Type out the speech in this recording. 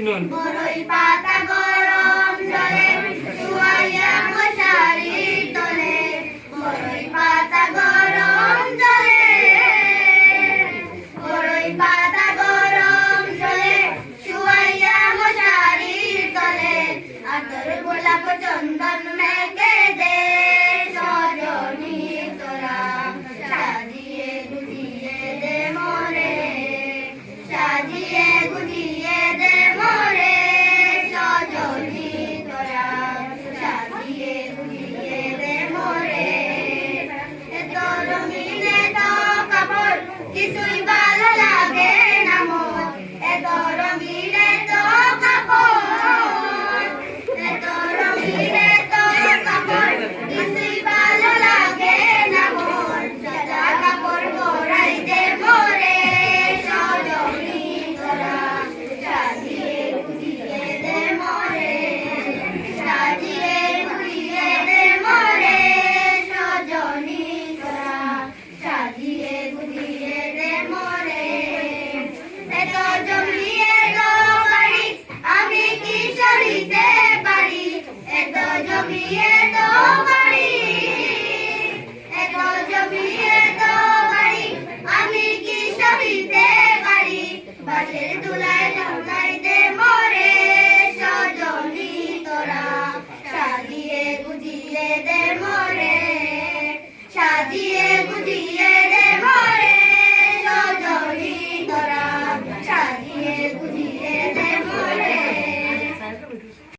শুনুন। বড়ই পাতা গরম জলে শুয়াইয়া মশারির তলে, বড়ই পাতা গরম জলে, বড়ই পাতা গরম জলে শুয়াইয়া মশারির তলে, আতর গোলাপ চন্দন মেখে দে সজনী তোরা, সাজিয়ে গুজিয়ে দে মোরে, সাজিয়ে গুজিয়ে দে মোরে সজনী তোরা, সাজিয়ে গুজিয়ে দে মোরে। এত রঙিন এত কাপড় কিছুই ভালো লাগে না মোর, এত রঙিন এত কাপড়, এত রঙিন এত কাপড় কিছুই ভালো লাগে না মোর, সাদা কাপড় পরাই দে মোরে সজনী তোরা, সাজিয়ে গুজিয়ে দে মোরে, সাজিয়ে গুজিয়ে দে মোরে সজনী তোরা, সাজিয়ে গুজিয়ে দে মোরে। এত জমি এত বাড়ি আমি কি সরিতে পারি, এত জমি এত বাড়ি, এত জমি এত বাড়ি আমি কি সরিতে পারি, বাঁশের দুলা